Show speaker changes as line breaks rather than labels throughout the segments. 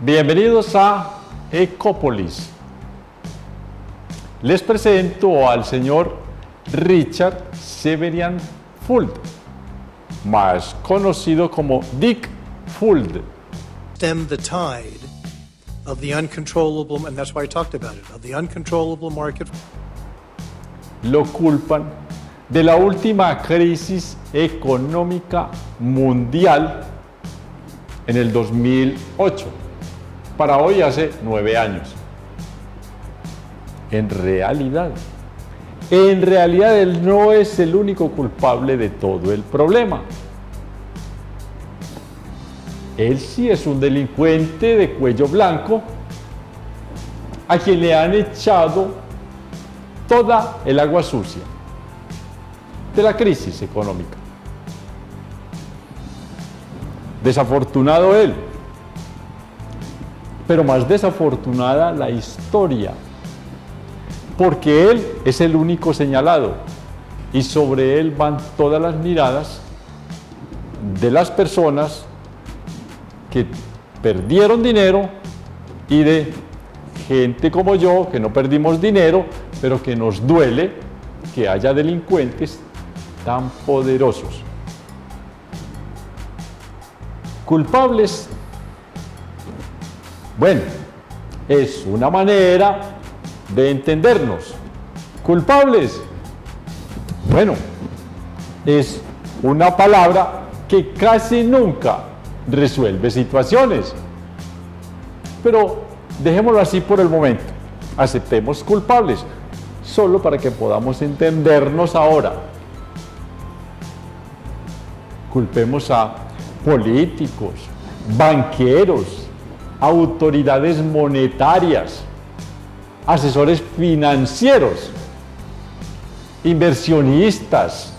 Bienvenidos a Ecópolis. Les presento al señor Richard Severian Fuld, más conocido como Dick Fuld.
Stem the tide of the uncontrollable, and that's why I talked about it, of the uncontrollable market.
Lo culpan de la última crisis económica mundial en el 2008. Para hoy hace 9 años. En realidad él no es el único culpable de todo el problema. Él sí es un delincuente de cuello blanco a quien le han echado toda el agua sucia de la crisis económica. Desafortunado él, pero más desafortunada la historia, porque él es el único señalado y sobre él van todas las miradas de las personas que perdieron dinero y de gente como yo que no perdimos dinero, pero que nos duele que haya delincuentes tan poderosos. Culpables. Bueno, es una manera de entendernos. Culpables. Bueno, es una palabra que casi nunca resuelve situaciones. Pero dejémoslo así por el momento. Aceptemos culpables, solo para que podamos entendernos ahora. Culpemos a políticos, banqueros, autoridades monetarias, asesores financieros, inversionistas,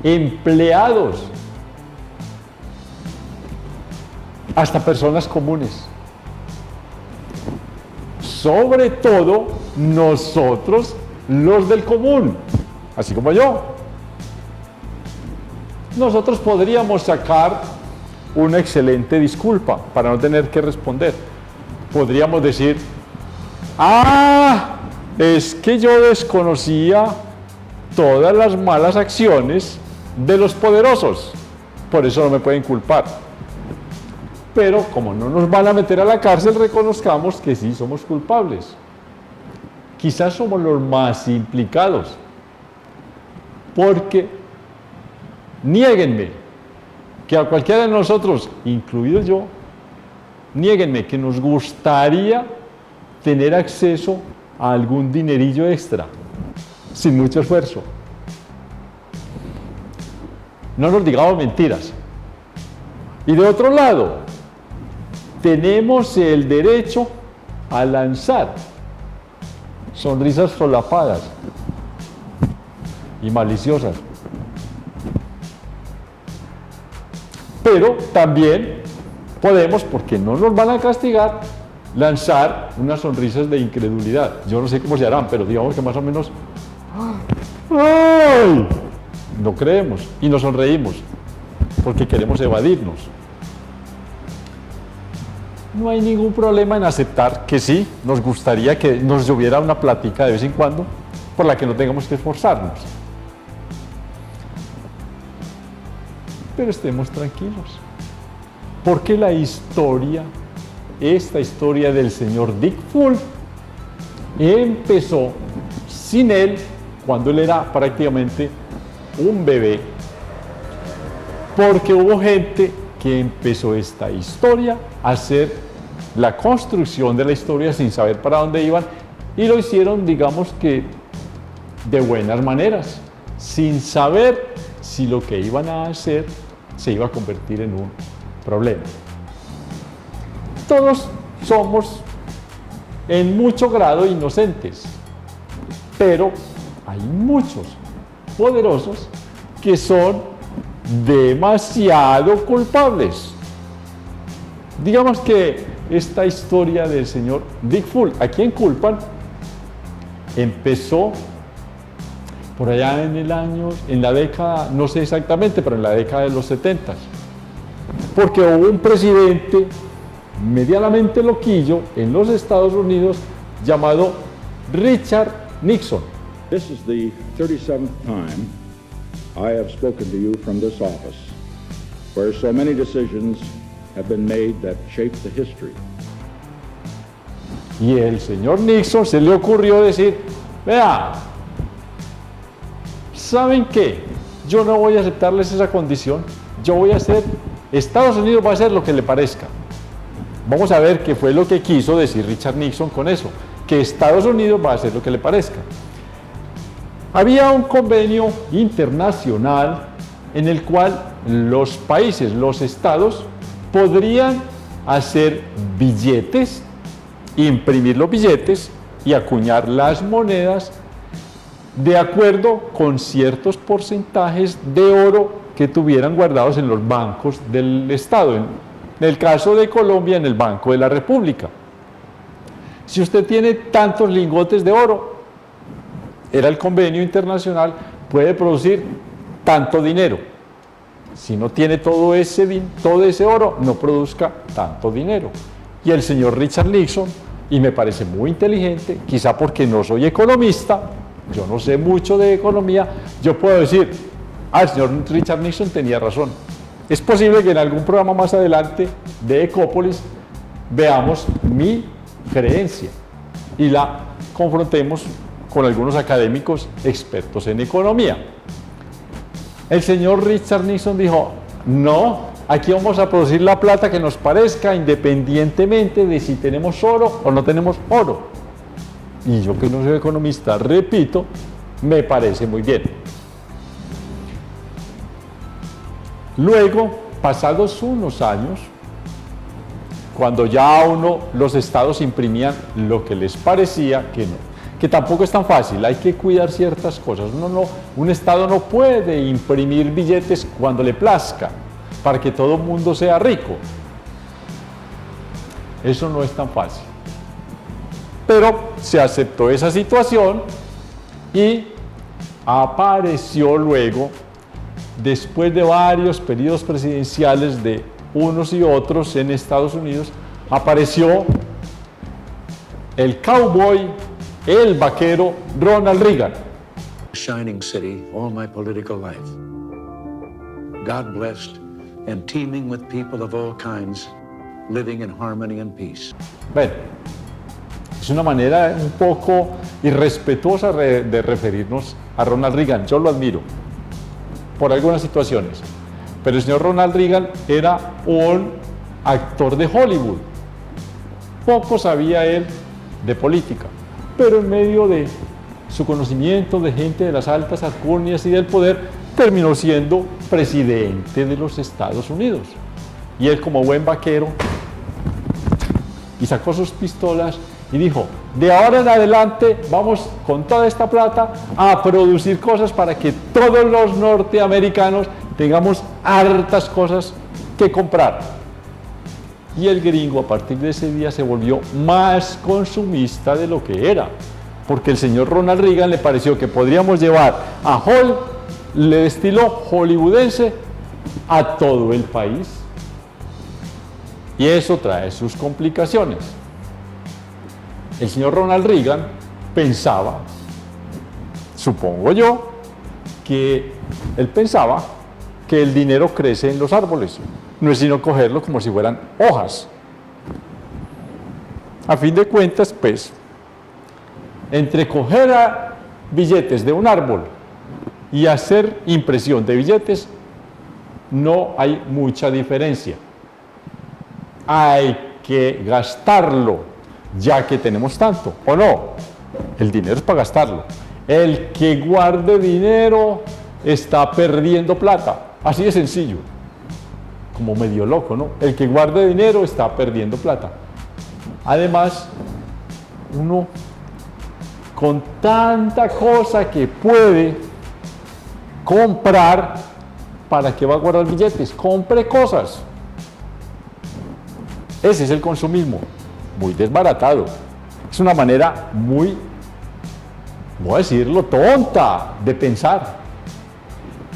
empleados, hasta personas comunes. Sobre todo nosotros, los del común, así como yo. Nosotros podríamos sacar una excelente disculpa para no tener que responder. Podríamos decir: es que yo desconocía todas las malas acciones de los poderosos, por eso no me pueden culpar. Pero como no nos van a meter a la cárcel, reconozcamos que sí somos culpables. Quizás somos los más implicados, porque niéguenme que a cualquiera de nosotros, incluido yo, niéguenme que nos gustaría tener acceso a algún dinerillo extra, sin mucho esfuerzo. No nos digamos mentiras. Y de otro lado, tenemos el derecho a lanzar sonrisas solapadas y maliciosas. Pero también podemos, porque no nos van a castigar, lanzar unas sonrisas de incredulidad. Yo no sé cómo se harán, pero digamos que más o menos ¡ay! No creemos y nos sonreímos porque queremos evadirnos. No hay ningún problema en aceptar que sí, nos gustaría que nos lloviera una plática de vez en cuando por la que no tengamos que esforzarnos. Pero estemos tranquilos, porque la historia, esta historia del señor Dick Fuld, empezó sin él, cuando él era prácticamente un bebé, porque hubo gente que empezó esta historia a hacer la construcción de la historia sin saber para dónde iban, y lo hicieron, digamos que de buenas maneras, sin saber si lo que iban a hacer se iba a convertir en un problema. Todos somos en mucho grado inocentes, pero hay muchos poderosos que son demasiado culpables. Digamos que esta historia del señor Dick Fuld, ¿a quién culpan? Empezó por allá en la década, no sé exactamente, pero en la década de los 70, porque hubo un presidente medianamente loquillo en los Estados Unidos llamado Richard Nixon.
This is the 37th time I have spoken to you from this office, where so many decisions have been made that shaped the history.
Y el señor Nixon se le ocurrió decir, vea, ¿saben qué? Yo no voy a aceptarles esa condición, yo voy a hacer, Estados Unidos va a hacer lo que le parezca. Vamos a ver qué fue lo que quiso decir Richard Nixon con eso, que Estados Unidos va a hacer lo que le parezca. Había un convenio internacional en el cual los países, los estados, podrían hacer billetes, imprimir los billetes y acuñar las monedas de acuerdo con ciertos porcentajes de oro que tuvieran guardados en los bancos del Estado. En el caso de Colombia, en el Banco de la República. Si usted tiene tantos lingotes de oro, era el convenio internacional, puede producir tanto dinero. Si no tiene todo ese oro, no produzca tanto dinero. Y el señor Richard Nixon, y me parece muy inteligente, quizá porque no soy economista, yo no sé mucho de economía, yo puedo decir, el señor Richard Nixon tenía razón. Es posible que en algún programa más adelante de Ecópolis veamos mi creencia y la confrontemos con algunos académicos expertos en economía. El señor Richard Nixon dijo, no, aquí vamos a producir la plata que nos parezca independientemente de si tenemos oro o no tenemos oro. Y yo, que no soy economista, repito, me parece muy bien. Luego, pasados unos años, cuando ya los estados imprimían lo que les parecía, que tampoco es tan fácil, hay que cuidar ciertas cosas. Un estado no puede imprimir billetes cuando le plazca, para que todo el mundo sea rico. Eso no es tan fácil. Pero se aceptó esa situación y apareció luego, después de varios periodos presidenciales de unos y otros en Estados Unidos, apareció el cowboy, el vaquero Ronald Reagan.
Shining city all my political life. God blessed and teeming with people of all kinds, living in harmony and peace.
Bueno, es una manera un poco irrespetuosa de referirnos a Ronald Reagan. Yo lo admiro por algunas situaciones, pero el señor Ronald Reagan era un actor de Hollywood. Poco sabía él de política, pero en medio de su conocimiento de gente de las altas alcurnias y del poder, terminó siendo presidente de los Estados Unidos. Y él, como buen vaquero, y sacó sus pistolas y dijo, de ahora en adelante vamos con toda esta plata a producir cosas para que todos los norteamericanos tengamos hartas cosas que comprar. Y el gringo a partir de ese día se volvió más consumista de lo que era, porque el señor Ronald Reagan le pareció que podríamos llevar el estilo hollywoodense a todo el país. Y eso trae sus complicaciones. El señor Ronald Reagan pensaba, supongo yo, que él pensaba que el dinero crece en los árboles, no es sino cogerlo como si fueran hojas. A fin de cuentas, pues, entre coger billetes de un árbol y hacer impresión de billetes, no hay mucha diferencia. Hay que gastarlo, ya que tenemos tanto, ¿o no? El dinero es para gastarlo. El que guarde dinero está perdiendo plata. Así de sencillo. Como medio loco, ¿no? El que guarde dinero está perdiendo plata. Además, uno con tanta cosa que puede comprar, ¿para qué va a guardar billetes? Compre cosas. Ese es el consumismo, muy desbaratado. Es una manera muy, voy a decirlo, tonta de pensar.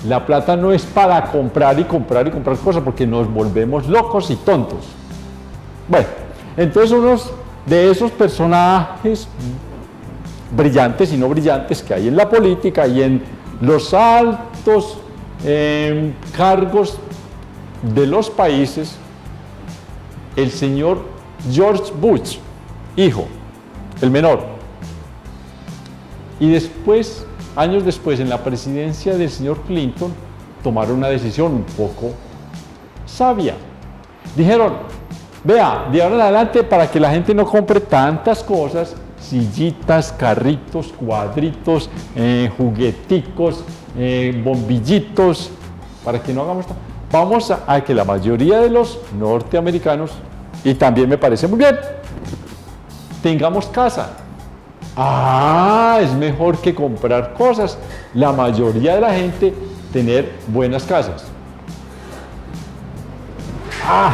La plata no es para comprar y comprar y comprar cosas, porque nos volvemos locos y tontos. Bueno, entonces unos de esos personajes brillantes y no brillantes que hay en la política y en los altos cargos de los países, el señor George Bush, hijo, el menor, y después, años después, en la presidencia del señor Clinton, tomaron una decisión un poco sabia. Dijeron, vea, de ahora en adelante, para que la gente no compre tantas cosas, sillitas, carritos, cuadritos, jugueticos, bombillitos, para que no hagamos tanto, vamos a que la mayoría de los norteamericanos, y también me parece muy bien, tengamos casa. Ah, es mejor que comprar cosas. La mayoría de la gente tener buenas casas. Ah,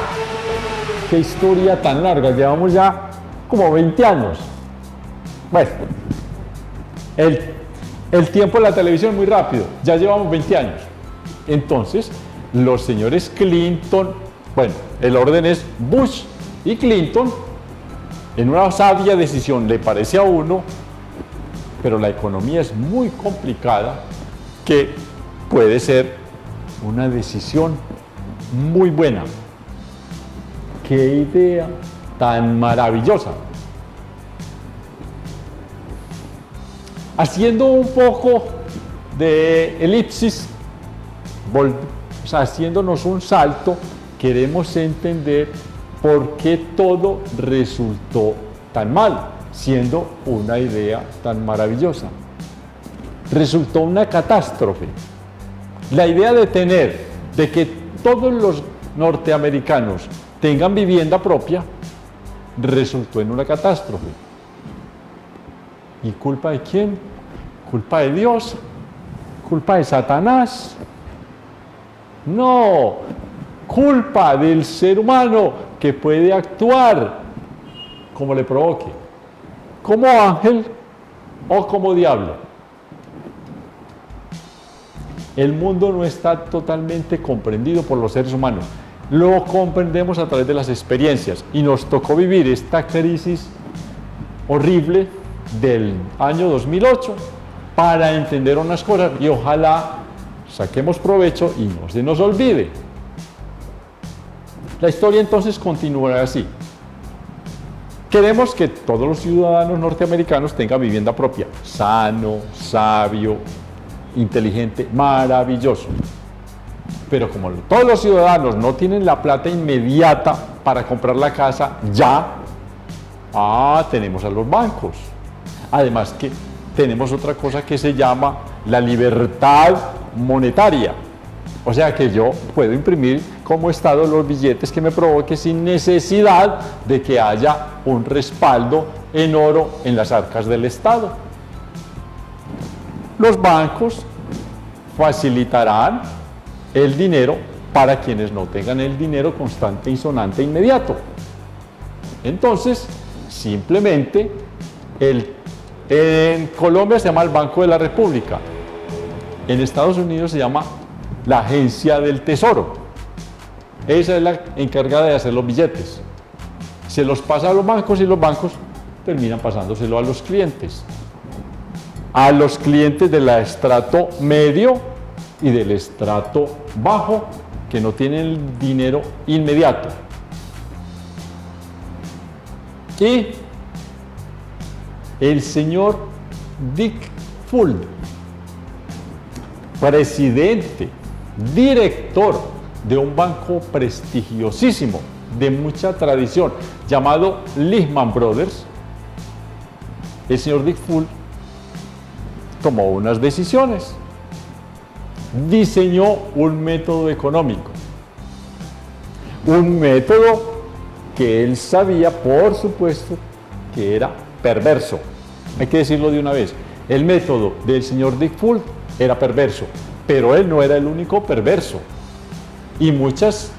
qué historia tan larga, llevamos ya como 20 años. Bueno, el tiempo en la televisión es muy rápido, ya llevamos 20 años. Entonces, los señores Clinton, bueno, el orden es Bush y Clinton, en una sabia decisión le parece a uno, pero la economía es muy complicada, que puede ser una decisión muy buena. ¡Qué idea tan maravillosa! Haciendo un poco de elipsis, o sea, haciéndonos un salto, queremos entender por qué todo resultó tan mal, siendo una idea tan maravillosa. Resultó una catástrofe. La idea de que todos los norteamericanos tengan vivienda propia, resultó en una catástrofe. ¿Y culpa de quién? ¿Culpa de Dios? ¿Culpa de Satanás? No, culpa del ser humano que puede actuar como le provoque, como ángel o como diablo. El mundo no está totalmente comprendido por los seres humanos. Lo comprendemos a través de las experiencias y nos tocó vivir esta crisis horrible del año 2008 para entender unas cosas y ojalá saquemos provecho y no se nos olvide. La historia entonces continuará así. Queremos que todos los ciudadanos norteamericanos tengan vivienda propia, sano, sabio, inteligente, maravilloso. Pero como todos los ciudadanos no tienen la plata inmediata para comprar la casa ya, tenemos a los bancos. Además que tenemos otra cosa que se llama la libertad monetaria. O sea que yo puedo imprimir como Estado los billetes que me provoque sin necesidad de que haya un respaldo en oro en las arcas del Estado. Los bancos facilitarán el dinero para quienes no tengan el dinero constante y sonante inmediato. Entonces, simplemente, en Colombia se llama el Banco de la República, en Estados Unidos se llama la Agencia del Tesoro. Esa es la encargada de hacer los billetes. Se los pasa a los bancos y los bancos terminan pasándoselo a los clientes. A los clientes del estrato medio y del estrato bajo que no tienen el dinero inmediato. Y el señor Dick Fuld, presidente, director de un banco prestigiosísimo, de mucha tradición, llamado Lehman Brothers, el señor Dick Fuld tomó unas decisiones. Diseñó un método económico, un método que él sabía, por supuesto, que era perverso. Hay que decirlo de una vez, el método del señor Dick Fuld era perverso, pero él no era el único perverso. Y muchos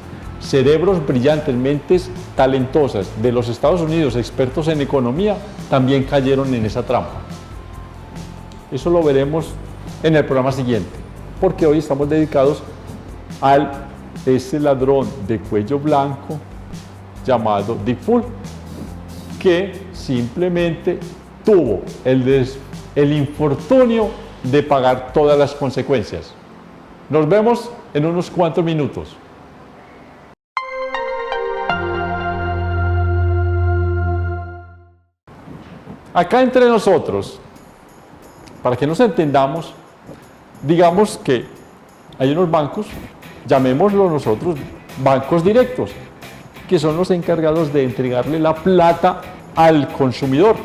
cerebros brillantes, mentes talentosas de los Estados Unidos, expertos en economía, también cayeron en esa trampa. Eso lo veremos en el programa siguiente, porque hoy estamos dedicados a ese ladrón de cuello blanco, llamado Dick Full, que simplemente tuvo el infortunio de pagar todas las consecuencias. Nos vemos en unos cuantos minutos. Acá entre nosotros, para que nos entendamos, digamos que hay unos bancos, llamémoslo nosotros bancos directos, que son los encargados de entregarle la plata al consumidor,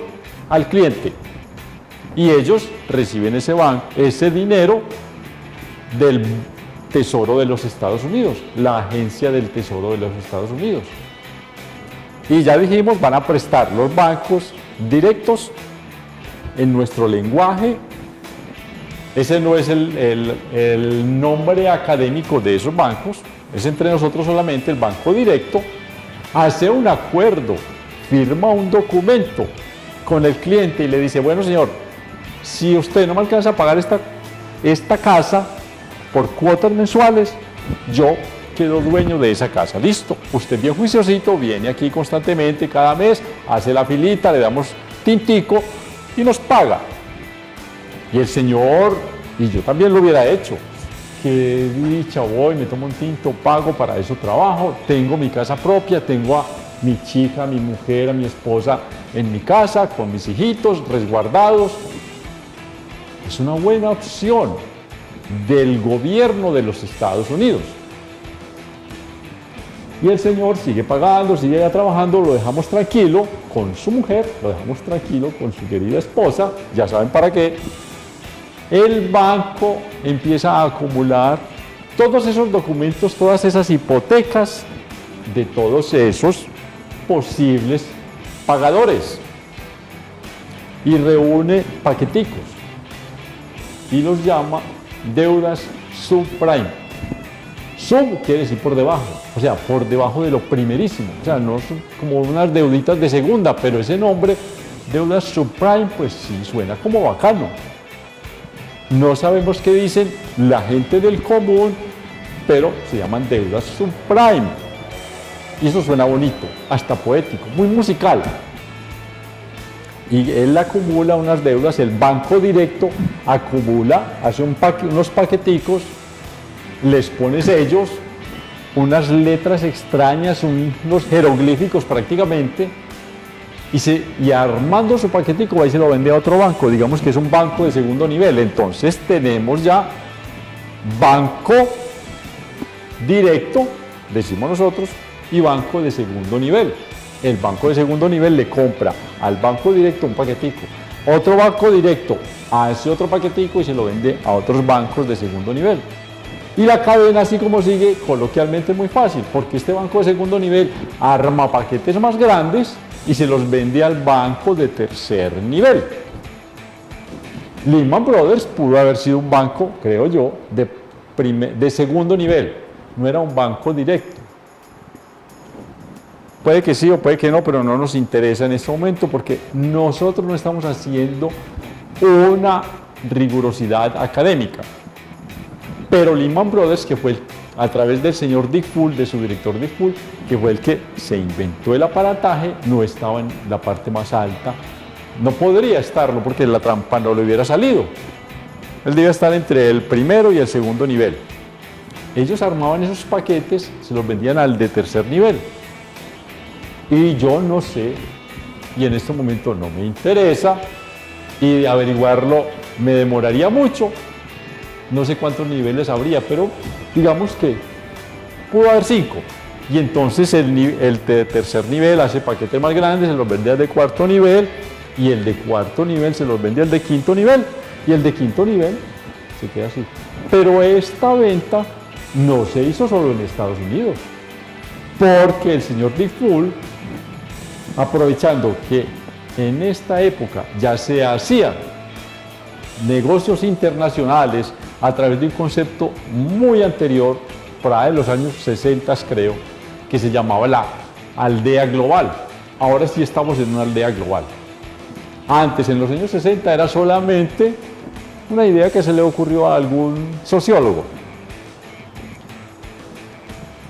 al cliente. Y ellos reciben ese dinero del Tesoro de los Estados Unidos, la agencia del Tesoro de los Estados Unidos. Y ya dijimos, van a prestar los bancos directos en nuestro lenguaje. Ese no es el nombre académico de esos bancos, es entre nosotros solamente. El banco directo hace un acuerdo, firma un documento con el cliente y le dice, bueno señor, si usted no me alcanza a pagar esta casa por cuotas mensuales, yo quedo dueño de esa casa. Listo, usted bien juiciosito, viene aquí constantemente cada mes, hace la filita, le damos tintico y nos paga. Y el señor, y yo también lo hubiera hecho, qué dicha, voy, me tomo un tinto, pago, para eso trabajo, tengo mi casa propia, tengo a mi chica, a mi mujer, a mi esposa en mi casa, con mis hijitos resguardados. Es una buena opción del gobierno de los Estados Unidos. Y el señor sigue pagando, sigue trabajando, lo dejamos tranquilo con su mujer, lo dejamos tranquilo con su querida esposa, ya saben para qué. El banco empieza a acumular todos esos documentos, todas esas hipotecas de todos esos posibles pagadores y reúne paqueticos y los llama deudas subprime. Sub quiere decir por debajo, o sea, por debajo de lo primerísimo, o sea, no son como unas deuditas de segunda, pero ese nombre, deudas subprime, pues sí suena como bacano. No sabemos qué dicen la gente del común, pero se llaman deudas subprime. Y eso suena bonito, hasta poético, muy musical. Y él acumula unas deudas, el banco directo acumula, hace unos paqueticos, les pone sellos, unas letras extrañas, unos jeroglíficos prácticamente, y armando su paquetico va y se lo vende a otro banco, digamos que es un banco de segundo nivel. Entonces tenemos ya banco directo, decimos nosotros, y banco de segundo nivel. El banco de segundo nivel le compra al banco directo un paquetico, otro banco directo hace otro paquetico y se lo vende a otros bancos de segundo nivel. Y la cadena, así como sigue, coloquialmente es muy fácil, porque este banco de segundo nivel arma paquetes más grandes y se los vende al banco de tercer nivel. Lehman Brothers pudo haber sido un banco, creo yo, de segundo nivel, no era un banco directo. Puede que sí o puede que no, pero no nos interesa en este momento porque nosotros no estamos haciendo una rigurosidad académica. Pero Lehman Brothers, que fue a través del señor Dick Full, de su director Dick Full, que fue el que se inventó el aparataje, no estaba en la parte más alta. No podría estarlo porque la trampa no le hubiera salido. Él debía estar entre el primero y el segundo nivel. Ellos armaban esos paquetes, se los vendían al de tercer nivel. Y yo no sé, y en este momento no me interesa, y de averiguarlo me demoraría mucho. No sé cuántos niveles habría, pero digamos que pudo haber 5. Y entonces el de tercer nivel hace paquetes más grandes, se los vende al de cuarto nivel, y el de cuarto nivel se los vende al de quinto nivel, y el de quinto nivel se queda así. Pero esta venta no se hizo solo en Estados Unidos, porque el señor Dick Full, aprovechando que en esta época ya se hacían negocios internacionales a través de un concepto muy anterior, por ahí de los años 60 creo, que se llamaba la aldea global. Ahora sí estamos en una aldea global. Antes, en los años 60, era solamente una idea que se le ocurrió a algún sociólogo.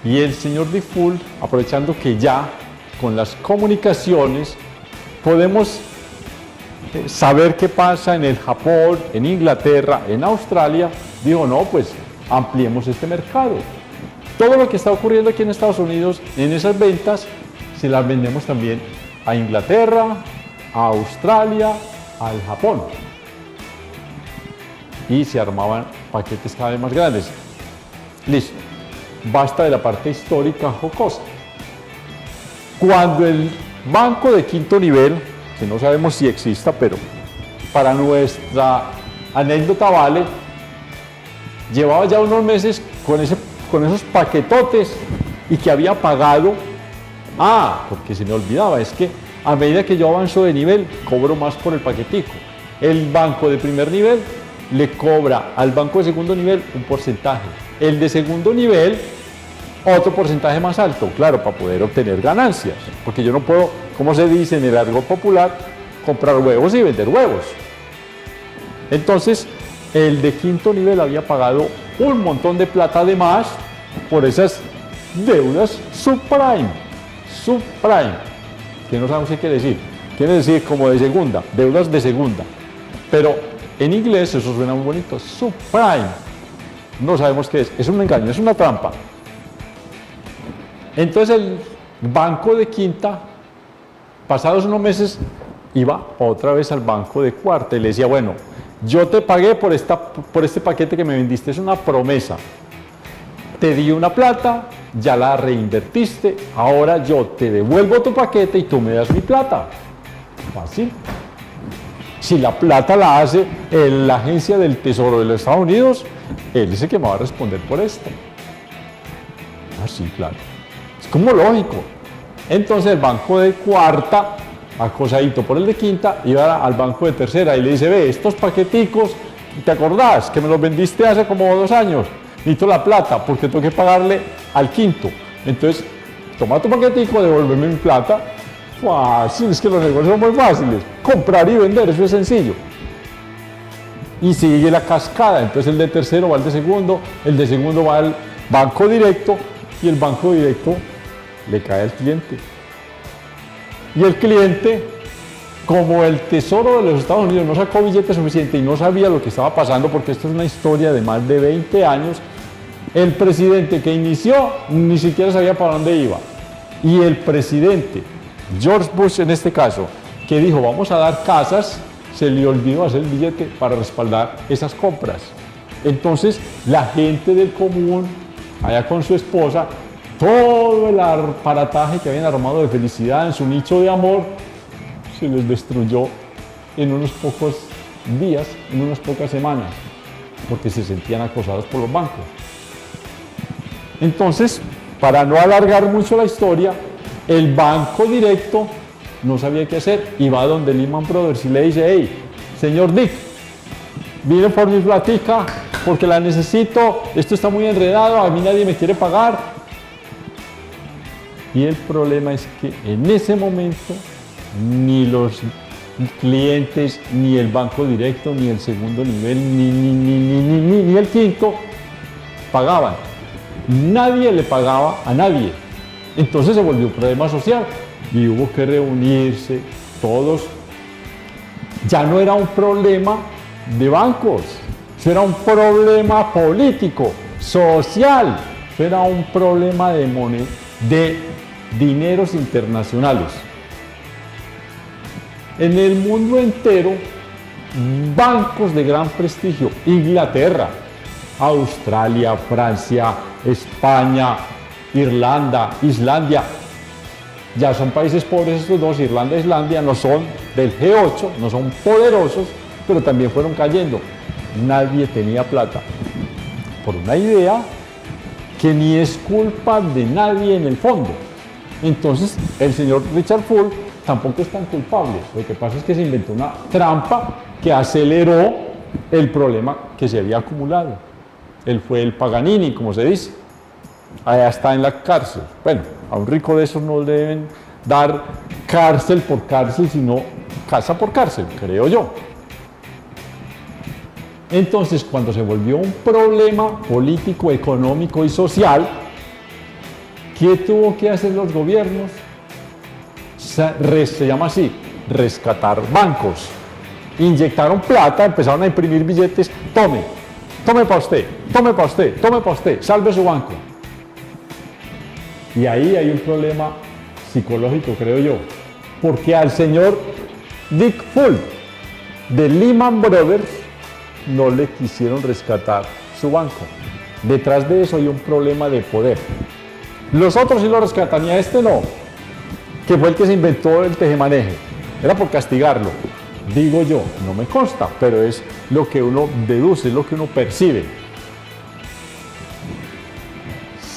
Y el señor Dick Full, aprovechando que ya con las comunicaciones podemos saber qué pasa en el Japón, en Inglaterra, en Australia. Digo, no, pues ampliemos este mercado. Todo lo que está ocurriendo aquí en Estados Unidos, en esas ventas, se las vendemos también a Inglaterra, a Australia, al Japón. Y se armaban paquetes cada vez más grandes. Listo. Basta de la parte histórica jocosa. Cuando el banco de quinto nivel, que no sabemos si exista, pero para nuestra anécdota vale, llevaba ya unos meses con esos paquetotes y que había pagado. Porque se me olvidaba, es que a medida que yo avanzo de nivel, cobro más por el paquetico. El banco de primer nivel le cobra al banco de segundo nivel un porcentaje. El de segundo nivel, otro porcentaje más alto, claro, para poder obtener ganancias. Porque yo no puedo, como se dice en el argot popular, comprar huevos y vender huevos. Entonces, el de quinto nivel había pagado un montón de plata de más por esas deudas subprime. Subprime, que no sabemos qué quiere decir. Quiere decir como de segunda, deudas de segunda. Pero en inglés eso suena muy bonito, subprime. No sabemos qué es un engaño, es una trampa. Entonces el banco de quinta, pasados unos meses, iba otra vez al banco de cuarta y le decía, bueno, yo te pagué por este paquete que me vendiste, es una promesa. Te di una plata, ya la reinvertiste, ahora yo te devuelvo tu paquete y tú me das mi plata. Fácil. Si la plata la hace la agencia del Tesoro de los Estados Unidos, él es el que me va a responder por esto. Sí, claro. Es como lógico. Entonces el banco de cuarta, acosadito por el de quinta, iba al banco de tercera y le dice, ve, estos paqueticos, ¿te acordás que me los vendiste hace como 2 años? Necesito la plata porque tengo que pagarle al quinto. Entonces, toma tu paquetico, devuélveme mi plata. Fácil, es que los negocios son muy fáciles. Comprar y vender, eso es sencillo. Y sigue la cascada. Entonces el de tercero va al de segundo va al banco directo y el banco directo le cae al cliente. Y el cliente, como el Tesoro de los Estados Unidos no sacó billete suficiente y no sabía lo que estaba pasando, porque esto es una historia de más de 20 años, el presidente que inició ni siquiera sabía para dónde iba. Y el presidente, George Bush en este caso, que dijo vamos a dar casas, se le olvidó hacer el billete para respaldar esas compras. Entonces la gente del común, allá con su esposa, todo el aparataje que habían armado de felicidad en su nicho de amor, se les destruyó en unos pocos días, en unas pocas semanas, porque se sentían acosados por los bancos. Entonces, para no alargar mucho la historia, el banco directo no sabía qué hacer y va donde Lehman Brothers y le dice, hey, señor Dick, vine por mi platica porque la necesito, esto está muy enredado, a mí nadie me quiere pagar. Y el problema es que en ese momento ni los clientes, ni el banco directo, ni el segundo nivel, ni el quinto pagaban. Nadie le pagaba a nadie. Entonces se volvió un problema social y hubo que reunirse todos. Ya no era un problema de bancos, eso era un problema político, social, eso era un problema de dineros internacionales. En el mundo entero, bancos de gran prestigio, Inglaterra, Australia, Francia, España, Irlanda, Islandia, ya son países pobres estos dos, Irlanda e Islandia, no son del G8, no son poderosos, pero también fueron cayendo. Nadie tenía plata, por una idea que ni es culpa de nadie en el fondo. Entonces, el señor Richard Full tampoco es tan culpable. Lo que pasa es que se inventó una trampa que aceleró el problema que se había acumulado. Él fue el Paganini, como se dice. Allá está en la cárcel. Bueno, a un rico de esos no le deben dar cárcel por cárcel, sino casa por cárcel, creo yo. Entonces, cuando se volvió un problema político, económico y social, ¿qué tuvo que hacer los gobiernos? se llama así, rescatar bancos. Inyectaron plata, empezaron a imprimir billetes, tome para usted, tome para usted, tome para usted, salve su banco. Y ahí hay un problema psicológico, creo yo, porque al señor Dick Fuld de Lehman Brothers no le quisieron rescatar su banco. Detrás de eso hay un problema de poder. Los otros sí lo rescatan y a este no, que fue el que se inventó el tejemaneje. Era por castigarlo. Digo yo, no me consta, pero es lo que uno deduce, es lo que uno percibe.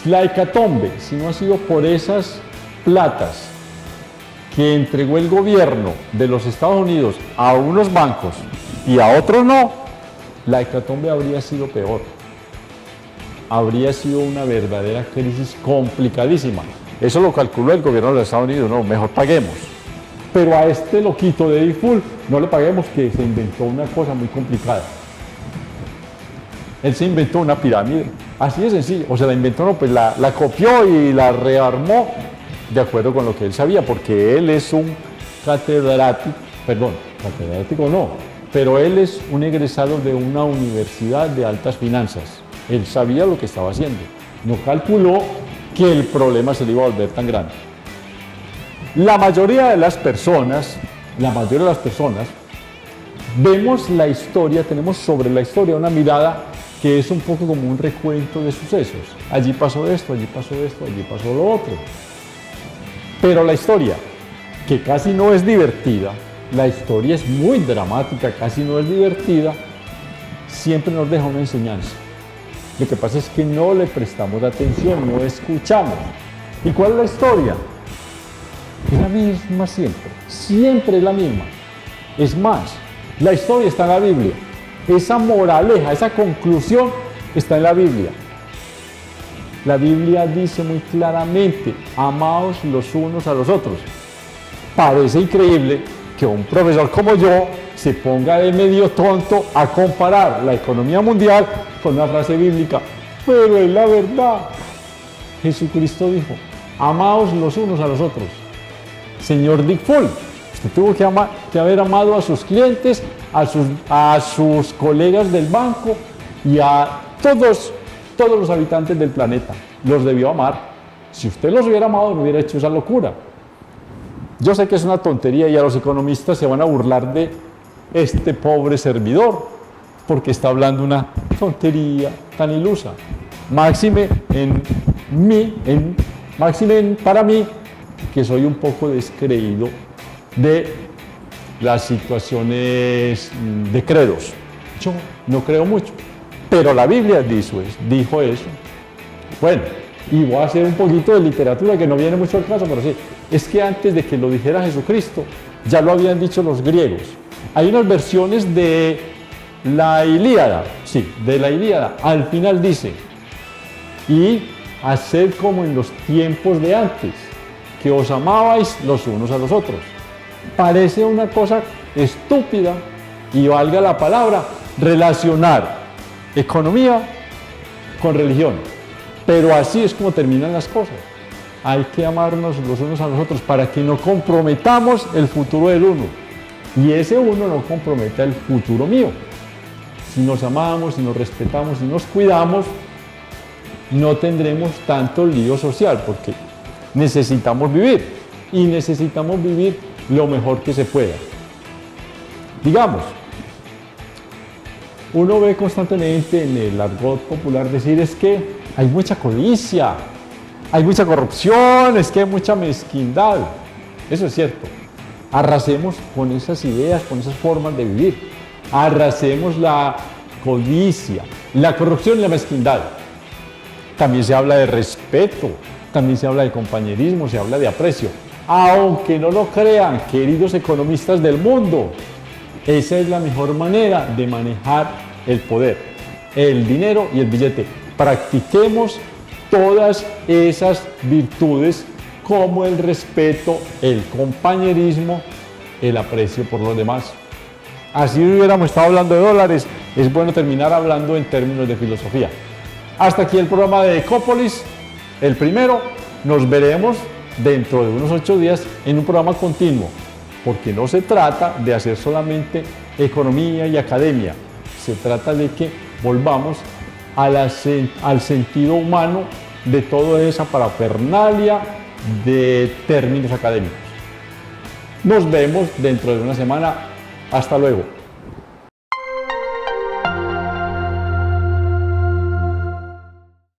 La hecatombe, si no ha sido por esas platas que entregó el gobierno de los Estados Unidos a unos bancos y a otros no, la hecatombe habría sido peor. Habría sido una verdadera crisis complicadísima. Eso lo calculó el gobierno de los Estados Unidos, no, mejor paguemos. Pero a este loquito de Dick Fuld no le paguemos, que se inventó una cosa muy complicada. Él se inventó una pirámide, así de sencillo, o sea, la inventó, no, pues la copió y la rearmó de acuerdo con lo que él sabía, porque él es un catedrático no, pero él es un egresado de una universidad de altas finanzas. Él sabía lo que estaba haciendo, no calculó que el problema se le iba a volver tan grande. La mayoría de las personas, vemos la historia, tenemos sobre la historia una mirada que es un poco como un recuento de sucesos. Allí pasó esto, allí pasó esto, allí pasó lo otro. Pero la historia, que casi no es divertida, la historia es muy dramática, casi no es divertida, siempre nos deja una enseñanza. Lo que pasa es que no le prestamos atención, no escuchamos. ¿Y cuál es la historia? Es la misma siempre, siempre es la misma. Es más, la historia está en la Biblia. Esa moraleja, esa conclusión está en la Biblia. La Biblia dice muy claramente, amaos los unos a los otros. Parece increíble que un profesor como yo se ponga de medio tonto a comparar la economía mundial con una frase bíblica, pero es la verdad. Jesucristo dijo, amaos los unos a los otros. Señor Dick Fuld, usted tuvo que haber amado a sus clientes, a sus colegas del banco y a todos los habitantes del planeta. Los debió amar. Si usted los hubiera amado, no hubiera hecho esa locura. Yo sé que es una tontería y a los economistas se van a burlar de este pobre servidor porque está hablando una tontería tan ilusa. Máxime para mí, que soy un poco descreído de las situaciones de credos. Yo no creo mucho, pero la Biblia dijo eso. Bueno, y voy a hacer un poquito de literatura que no viene mucho al caso, pero sí, es que antes de que lo dijera Jesucristo, ya lo habían dicho los griegos. Hay unas versiones de la Ilíada, al final dice, y haced como en los tiempos de antes, que os amabais los unos a los otros. Parece una cosa estúpida, y valga la palabra, relacionar economía con religión. Pero así es como terminan las cosas. Hay que amarnos los unos a los otros para que no comprometamos el futuro del uno. Y ese uno no comprometa el futuro mío. Si nos amamos, si nos respetamos, si nos cuidamos, no tendremos tanto lío social, porque necesitamos vivir, y necesitamos vivir lo mejor que se pueda. Digamos, uno ve constantemente en el argot popular decir es que hay mucha codicia, hay mucha corrupción, es que hay mucha mezquindad. Eso es cierto. Arrasemos con esas ideas, con esas formas de vivir. Arrasemos la codicia, la corrupción y la mezquindad. También se habla de respeto, también se habla de compañerismo, se habla de aprecio. Aunque no lo crean, queridos economistas del mundo, esa es la mejor manera de manejar el poder, el dinero y el billete. Practiquemos todas esas virtudes como el respeto, el compañerismo, el aprecio por los demás. Así hubiéramos estado hablando de dólares, es bueno terminar hablando en términos de filosofía. Hasta aquí el programa de Ecópolis, el primero. Nos veremos dentro de unos 8 días en un programa continuo, porque no se trata de hacer solamente economía y academia, se trata de que volvamos al sentido humano de toda esa parafernalia de términos académicos. Nos vemos dentro de una semana. Hasta luego.